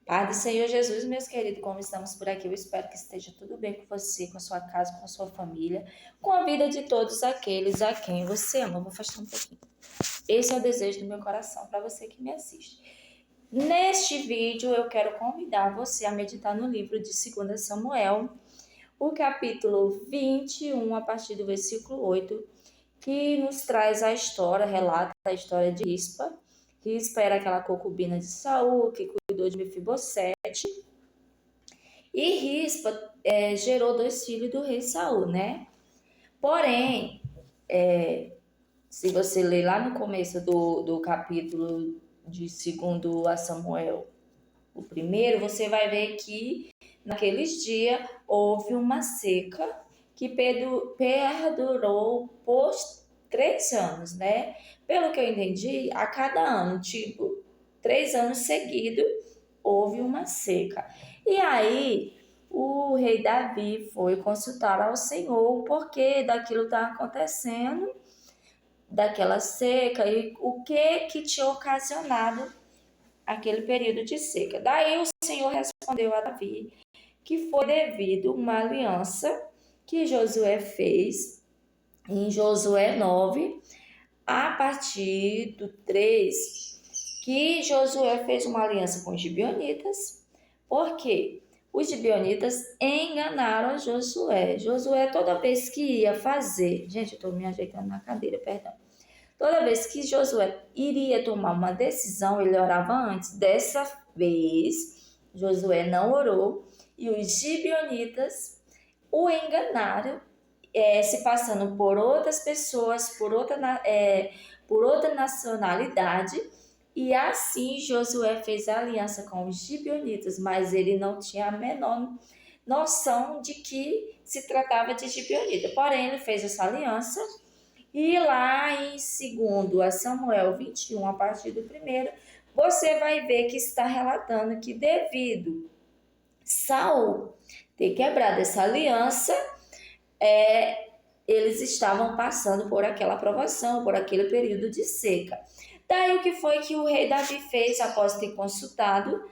Paz do Senhor Jesus, meus queridos, como estamos por aqui, eu espero que esteja tudo bem com você, com a sua casa, com a sua família, com a vida de todos aqueles a quem você ama. Vou afastar um pouquinho. Esse é o desejo do meu coração para você que me assiste. Neste vídeo, eu quero convidar você a meditar no livro de 2 Samuel, o capítulo 21, a partir do versículo 8, que nos traz a história, relata a história de Rispa. Rispa era aquela concubina de Saul, que cuidou de Mefibosete. E Rispa gerou 2 filhos do rei Saul, né? Porém, se você ler lá no começo do capítulo de 2 a Samuel, o primeiro, você vai ver que naqueles dias houve uma seca que perdurou por 3 anos, né? Pelo que eu entendi, a cada ano, tipo, 3 anos seguidos, houve uma seca. E aí, o rei Davi foi consultar ao Senhor o porquê daquilo estava acontecendo, daquela seca, e o que tinha ocasionado aquele período de seca. Daí o Senhor respondeu a Davi que foi devido a uma aliança que Josué fez em Josué 9, a partir do 3, que Josué fez uma aliança com os gibeonitas. Por quê? Os gibeonitas enganaram Josué. Josué, toda vez que ia fazer... Gente, eu estou me ajeitando na cadeira, perdão. Toda vez que Josué iria tomar uma decisão, ele orava antes. Dessa vez, Josué não orou e os gibeonitas o enganaram, se passando por outras pessoas, por outra nacionalidade. E assim Josué fez a aliança com os gibeonitas, mas ele não tinha a menor noção de que se tratava de gibeonita. Porém, ele fez essa aliança. E lá em 2 Samuel 21, a partir do 1, você vai ver que está relatando que devido Saul ter quebrado essa aliança, eles estavam passando por aquela provação, por aquele período de seca. Daí o que foi que o rei Davi fez após ter consultado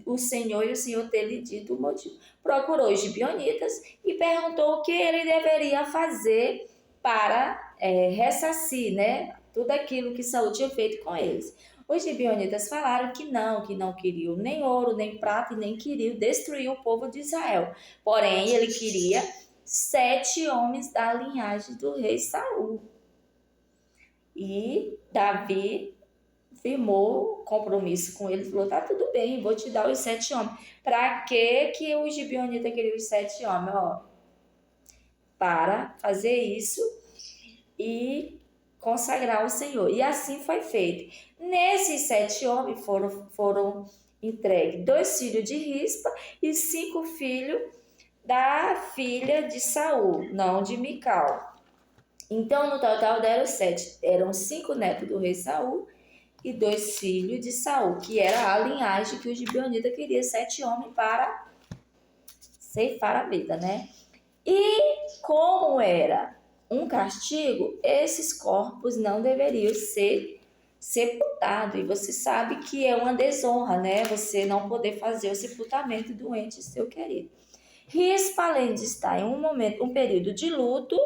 o Senhor e o Senhor ter lhe dito o motivo? Procurou os gibeonitas e perguntou o que ele deveria fazer para ressarcir, né, tudo aquilo que Saul tinha feito com eles. Os gibeonitas falaram que não queriam nem ouro, nem prata e nem queriam destruir o povo de Israel. Porém, ele queria 7 homens da linhagem do rei Saul. E Davi firmou compromisso com ele, falou, tá tudo bem, vou te dar os 7 homens. Para que os gibeonitas queriam os 7 homens? Para fazer isso e consagrar ao Senhor. E assim foi feito. Nesses 7 homens foram entregues 2 filhos de Rispa e 5 filhos da filha de Saul, não de Mical. Então, no total deram 7. Eram 5 netos do rei Saul e 2 filhos de Saul, que era a linhagem que o gibeonita queria 7 homens para ceifar a vida, né? E como era um castigo, esses corpos não deveriam ser sepultados. E você sabe que é uma desonra, né? Você não poder fazer o sepultamento do ente seu querido. Rispa, além de estar em um período de luto,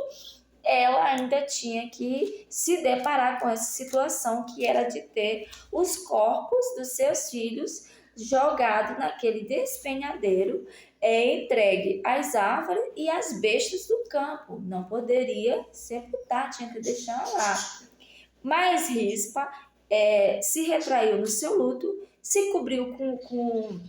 ela ainda tinha que se deparar com essa situação, que era de ter os corpos dos seus filhos jogados naquele despenhadeiro, entregue às árvores e às bestas do campo. Não poderia sepultar, tinha que deixar lá. Mas Rispa se retraiu no seu luto, se cobriu com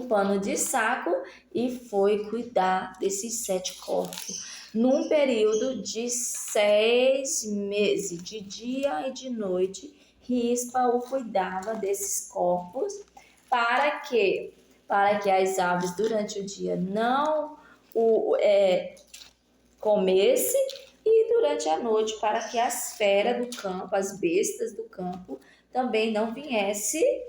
pano de saco e foi cuidar desses 7 corpos. Num período de 6 meses, de dia e de noite, Rispa o cuidava desses corpos. Para quê? Para que as aves durante o dia não comessem e durante a noite para que as feras do campo, as bestas do campo, também não viessem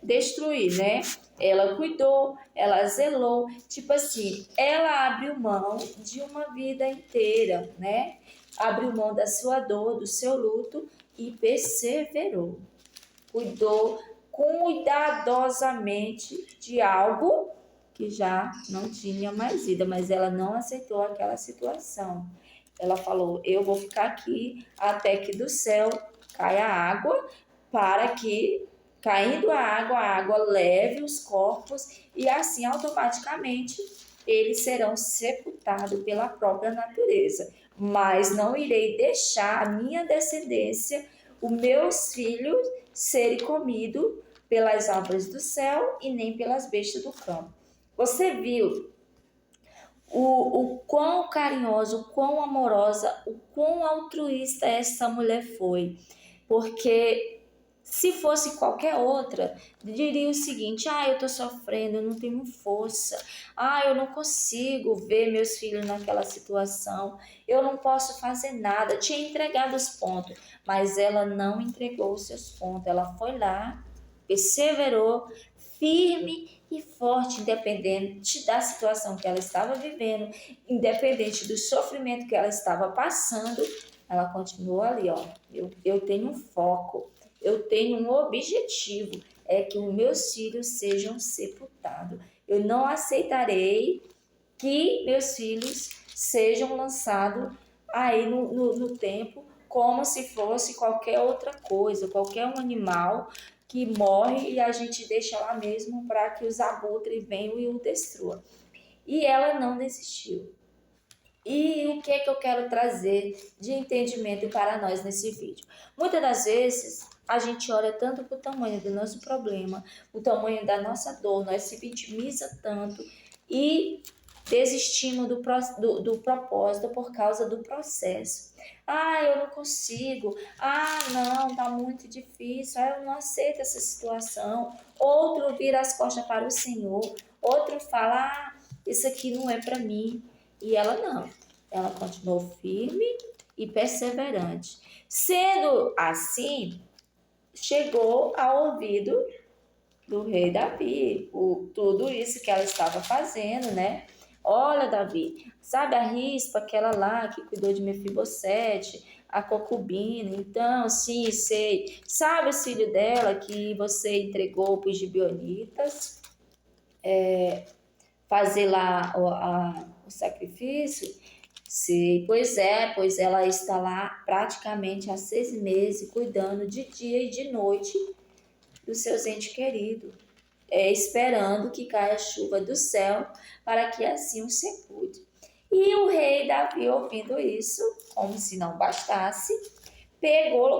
destruir, né? Ela cuidou, ela zelou, tipo assim, ela abriu mão de uma vida inteira, né? Abriu mão da sua dor, do seu luto e perseverou. Cuidou cuidadosamente de algo que já não tinha mais vida, mas ela não aceitou aquela situação. Ela falou: eu vou ficar aqui até que do céu caia água, para que, caindo a água leve os corpos e assim automaticamente eles serão sepultados pela própria natureza. Mas não irei deixar a minha descendência, os meus filhos, serem comidos pelas aves do céu e nem pelas bestas do campo. Você viu o quão carinhosa, o quão amorosa, o quão altruísta essa mulher foi. Porque se fosse qualquer outra, diria o seguinte: eu tô sofrendo, eu não tenho força, eu não consigo ver meus filhos naquela situação, eu não posso fazer nada. Tinha entregado os pontos, mas ela não entregou os seus pontos, ela foi lá, perseverou, firme e forte, independente da situação que ela estava vivendo, independente do sofrimento que ela estava passando, ela continuou ali, eu tenho um foco, eu tenho um objetivo, é que os meus filhos sejam sepultados. Eu não aceitarei que meus filhos sejam lançados aí no tempo como se fosse qualquer outra coisa, qualquer um animal que morre e a gente deixa lá mesmo para que os abutres venham e o destruam. E ela não desistiu. E o que é que eu quero trazer de entendimento para nós nesse vídeo? Muitas das vezes a gente olha tanto para o tamanho do nosso problema, o tamanho da nossa dor, nós se vitimiza tanto e desistimos do propósito por causa do processo. Eu não consigo. Não, tá muito difícil. Eu não aceito essa situação. Outro vira as costas para o Senhor. Outro fala, isso aqui não é para mim. E ela não. Ela continuou firme e perseverante. Sendo assim, chegou ao ouvido do rei Davi, tudo isso que ela estava fazendo, né? Olha, Davi, sabe a Rispa, aquela lá que cuidou de Mefibosete, a concubina? Então, sim, sei. Sabe o filho dela que você entregou para os gibeonitas, fazer lá o sacrifício? Sim, pois ela está lá praticamente há 6 meses, cuidando de dia e de noite dos seus entes queridos, esperando que caia a chuva do céu para que assim o sepulte. E o rei Davi, ouvindo isso, como se não bastasse,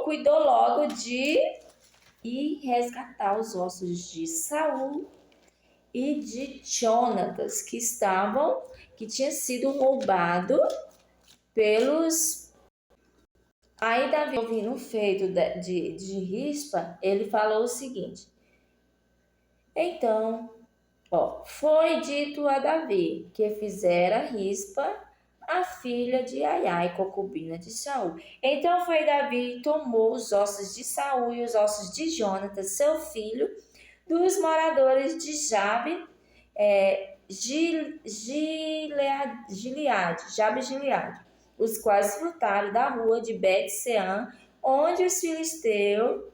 cuidou logo de ir resgatar os ossos de Saul e de Jonatas, que tinha sido roubado pelos... Aí Davi, ouvindo o feito de Rispa, ele falou o seguinte: então, foi dito a Davi que fizera Rispa, a filha de Aiai, concubina de Saul. Então foi Davi e tomou os ossos de Saul e os ossos de Jonatas, seu filho, dos moradores de Jabe, Gileade, os quais frutaram da rua de Bet-Sean, onde os filisteus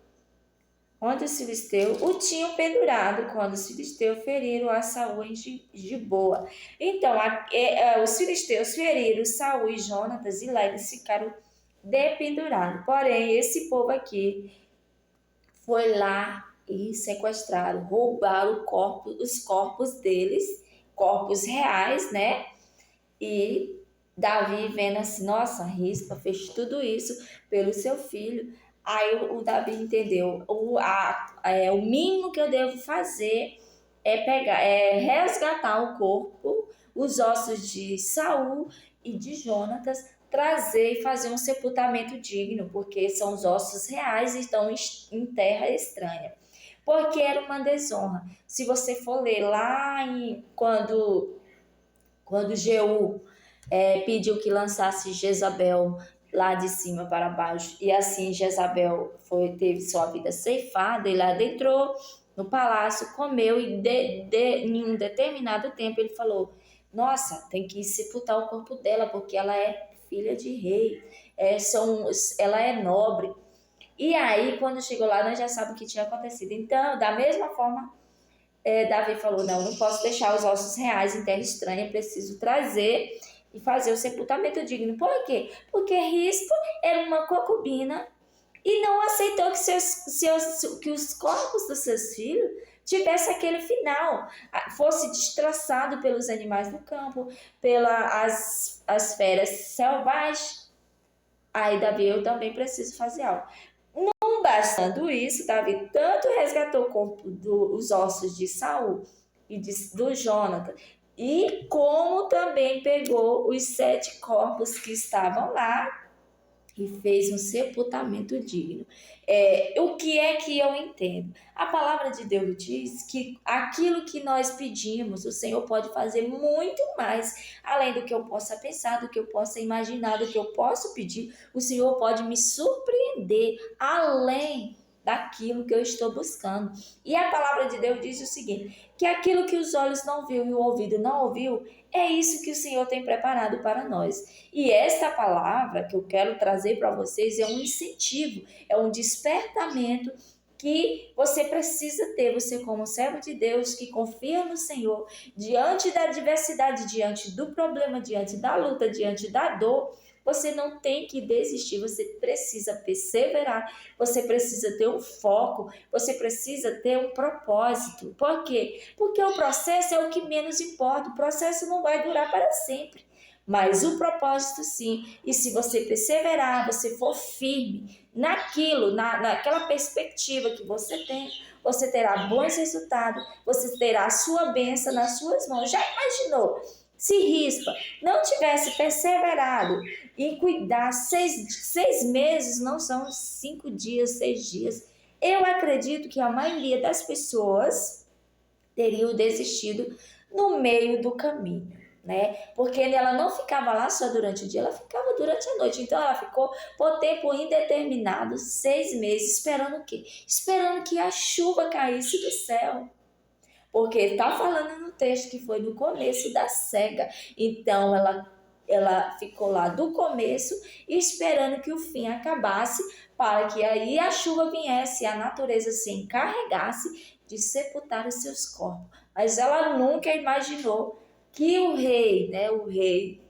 o tinham pendurado quando os filisteus feriram a Saul em Giboa. Então, os filisteus feriram Saul e Jonatas e lá eles ficaram dependurados. Porém, esse povo aqui foi lá e sequestraram, roubaram os corpos deles, corpos reais, né? E Davi vendo assim, nossa, Rispa fez tudo isso pelo seu filho. Aí o Davi entendeu, o mínimo que eu devo fazer é resgatar o corpo, os ossos de Saul e de Jonatas, trazer e fazer um sepultamento digno, porque são os ossos reais e estão em terra estranha. Porque era uma desonra. Se você for ler lá quando Jeú pediu que lançasse Jezabel lá de cima para baixo, e assim Jezabel teve sua vida ceifada, ele adentrou no palácio, comeu, e em um determinado tempo ele falou: nossa, tem que sepultar o corpo dela, porque ela é filha de rei, ela é nobre. E aí, quando chegou lá, nós já sabemos o que tinha acontecido. Então, da mesma forma, Davi falou, não posso deixar os ossos reais em terra estranha, preciso trazer e fazer o sepultamento digno. Por quê? Porque Rispa era uma concubina e não aceitou que os corpos dos seus filhos tivesse aquele final, fosse destroçado pelos animais do campo, pelas as feras selvagens. Aí Davi, eu também preciso fazer algo. Não bastando isso, Davi tanto resgatou o corpo dos ossos de Saul e do Jonathan, e como também pegou os 7 corpos que estavam lá e fez um sepultamento digno. O que é que eu entendo? A palavra de Deus diz que aquilo que nós pedimos, o Senhor pode fazer muito mais, além do que eu possa pensar, do que eu possa imaginar, do que eu posso pedir. O Senhor pode me surpreender além daquilo que eu estou buscando. E a palavra de Deus diz o seguinte, que aquilo que os olhos não viu e o ouvido não ouviu, é isso que o Senhor tem preparado para nós. E esta palavra que eu quero trazer para vocês é um incentivo, é um despertamento que você precisa ter, você como servo de Deus, que confia no Senhor, diante da adversidade, diante do problema, diante da luta, diante da dor, você não tem que desistir, você precisa perseverar, você precisa ter um foco, você precisa ter um propósito. Por quê? Porque o processo é o que menos importa, o processo não vai durar para sempre. Mas o propósito sim, e se você perseverar, você for firme naquilo, naquela perspectiva que você tem, você terá bons resultados, você terá a sua bênção nas suas mãos. Já imaginou? Se Rispa não tivesse perseverado em cuidar 6 meses, não são 5 dias, 6 dias, eu acredito que a maioria das pessoas teriam desistido no meio do caminho, né? Porque ela não ficava lá só durante o dia, ela ficava durante a noite. Então ela ficou por tempo indeterminado, 6 meses, esperando o quê? Esperando que a chuva caísse do céu. Porque está falando no texto que foi no começo da cega. Então ela ficou lá do começo esperando que o fim acabasse para que aí a chuva viesse e a natureza se encarregasse de sepultar os seus corpos. Mas ela nunca imaginou que o rei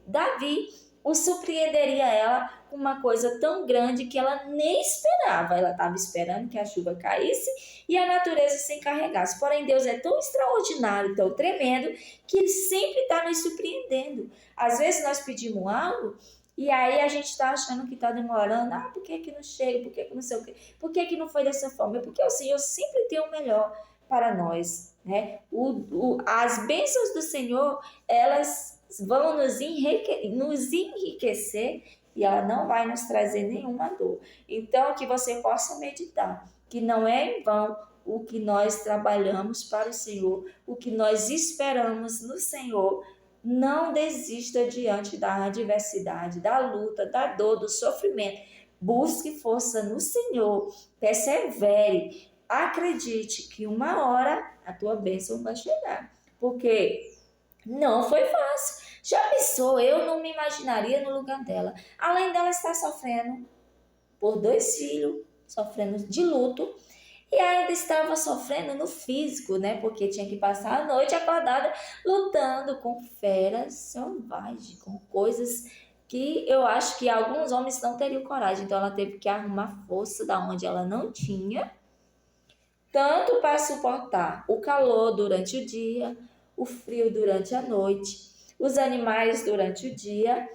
Davi, o surpreenderia ela com uma coisa tão grande que ela nem esperava. Ela estava esperando que a chuva caísse e a natureza se encarregasse. Porém, Deus é tão extraordinário, tão tremendo, que Ele sempre está nos surpreendendo. Às vezes nós pedimos algo e aí a gente está achando que está demorando. Por que não chega? Por que não sei o quê? Por que não foi dessa forma? Porque o Senhor sempre tem o melhor para nós, né? As bênçãos do Senhor, elas vão nos enriquecer e ela não vai nos trazer nenhuma dor. Então, que você possa meditar, que não é em vão o que nós trabalhamos para o Senhor, o que nós esperamos no Senhor. Não desista diante da adversidade, da luta, da dor, do sofrimento. Busque força no Senhor, persevere, acredite que uma hora a tua bênção vai chegar, porque não foi fácil. Já pensou? Eu não me imaginaria no lugar dela. Além dela estar sofrendo por 2 filhos, sofrendo de luto, e ainda estava sofrendo no físico, né? Porque tinha que passar a noite acordada lutando com feras selvagens, com coisas que eu acho que alguns homens não teriam coragem. Então ela teve que arrumar força da onde ela não tinha, tanto para suportar o calor durante o dia, o frio durante a noite, os animais durante o dia,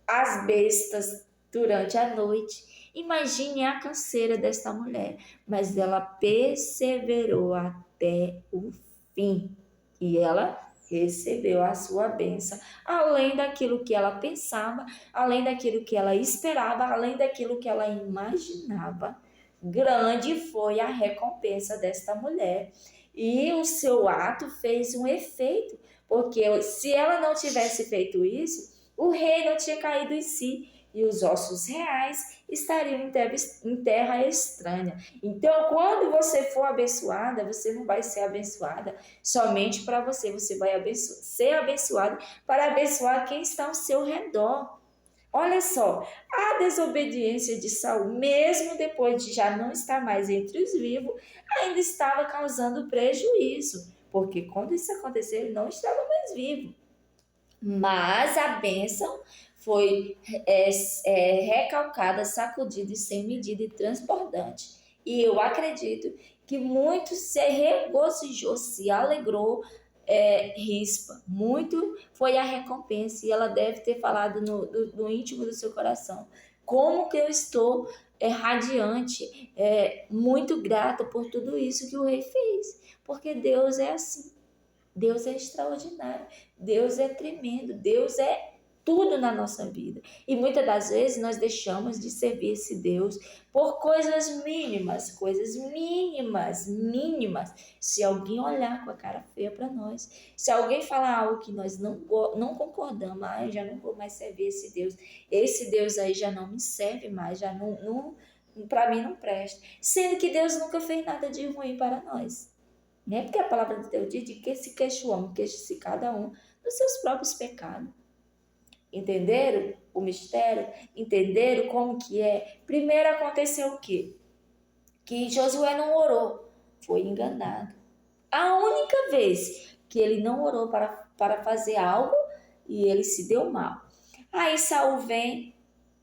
as bestas durante a noite. Imagine a canseira desta mulher, mas ela perseverou até o fim e ela recebeu a sua bênção, além daquilo que ela pensava, além daquilo que ela esperava, além daquilo que ela imaginava. Grande foi a recompensa desta mulher e o seu ato fez um efeito, porque se ela não tivesse feito isso, o rei não tinha caído em si e os ossos reais estariam em terra estranha. Então, quando você for abençoada, você não vai ser abençoada somente para você, você vai ser abençoada para abençoar quem está ao seu redor. Olha só, a desobediência de Saul, mesmo depois de já não estar mais entre os vivos, ainda estava causando prejuízo, porque quando isso aconteceu, ele não estava mais vivo. Mas a bênção foi recalcada, sacudida e sem medida e transbordante. E eu acredito que muito se regozijou, se alegrou, Rispa. Muito foi a recompensa e ela deve ter falado no íntimo do seu coração. Como que eu estou radiante, muito grata por tudo isso que o rei fez. Porque Deus é assim. Deus é extraordinário, Deus é tremendo, Deus é tudo na nossa vida. E muitas das vezes nós deixamos de servir esse Deus por coisas mínimas, mínimas. Se alguém olhar com a cara feia para nós, se alguém falar algo que nós não concordamos, eu já não vou mais servir esse Deus aí já não me serve mais, já não para mim não presta. Sendo que Deus nunca fez nada de ruim para nós. Né? Porque a palavra de Deus diz de que se queixa o homem, queixa-se cada um dos seus próprios pecados. Entenderam o mistério? Entenderam como que é? Primeiro aconteceu o quê? Que Josué não orou, foi enganado. A única vez que ele não orou para fazer algo e ele se deu mal. Aí Saul vem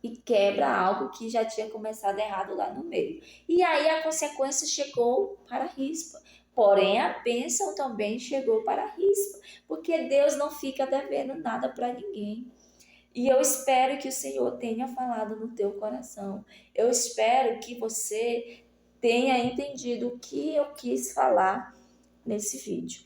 e quebra algo que já tinha começado errado lá no meio. E aí a consequência chegou para Rispa. Porém, a bênção também chegou para Rispa, porque Deus não fica devendo nada para ninguém. E eu espero que o Senhor tenha falado no teu coração. Eu espero que você tenha entendido o que eu quis falar nesse vídeo.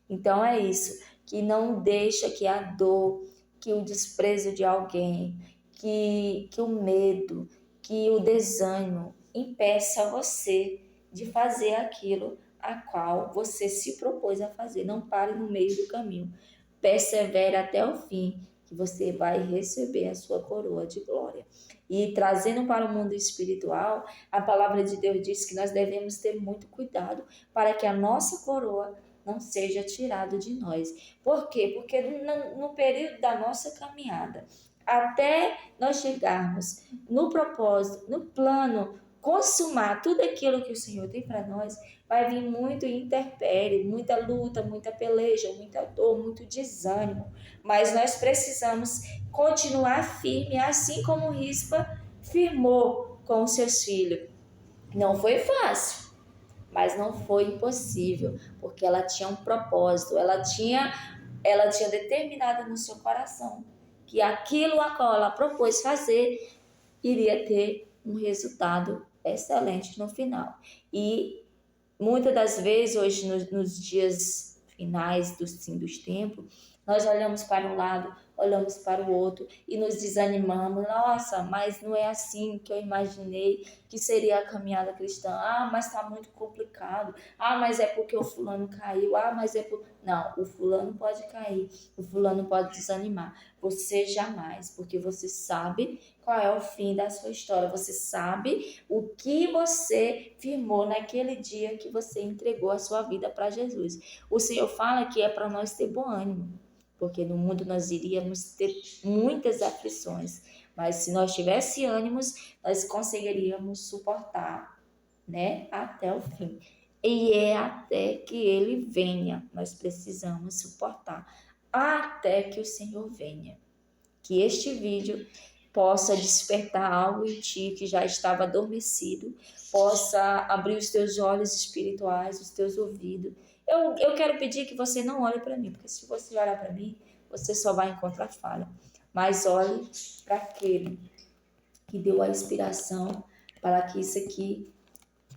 Então é isso, que não deixa que a dor, que o desprezo de alguém, que o medo, que o desânimo impeça você de fazer aquilo a qual você se propôs a fazer. Não pare no meio do caminho. Persevere até o fim, que você vai receber a sua coroa de glória. E trazendo para o mundo espiritual, a palavra de Deus diz que nós devemos ter muito cuidado para que a nossa coroa não seja tirada de nós. Por quê? Porque no período da nossa caminhada, até nós chegarmos no propósito, no plano, consumar tudo aquilo que o Senhor tem para nós, vai vir muito intempérie, muita luta, muita peleja, muita dor, muito desânimo. Mas nós precisamos continuar firme, assim como Rispa firmou com os seus filhos. Não foi fácil, mas não foi impossível, porque ela tinha um propósito, ela tinha determinado no seu coração que aquilo a qual ela propôs fazer iria ter um resultado excelente no final. E muitas das vezes, hoje, nos dias finais dos fim dos tempos, nós olhamos para um lado, olhamos para o outro e nos desanimamos. Nossa, mas não é assim que eu imaginei que seria a caminhada cristã. Ah, mas está muito complicado. Ah, mas é porque o fulano caiu. Ah, mas é por... Não, o fulano pode cair, o fulano pode desanimar. Você jamais, porque você sabe qual é o fim da sua história. Você sabe o que você firmou naquele dia que você entregou a sua vida para Jesus. O Senhor fala que é para nós ter bom ânimo, porque no mundo nós iríamos ter muitas aflições, mas se nós tivéssemos ânimos, nós conseguiríamos suportar, né, até o fim. E é até que ele venha, nós precisamos suportar, até que o Senhor venha. Que este vídeo possa despertar algo em ti que já estava adormecido, possa abrir os teus olhos espirituais, os teus ouvidos. Eu quero pedir que você não olhe para mim, porque se você olhar para mim, você só vai encontrar falha. Mas olhe para aquele que deu a inspiração para que isso aqui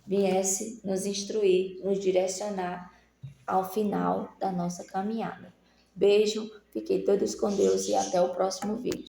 viesse nos instruir, nos direcionar ao final da nossa caminhada. Beijo, fiquem todos com Deus e até o próximo vídeo.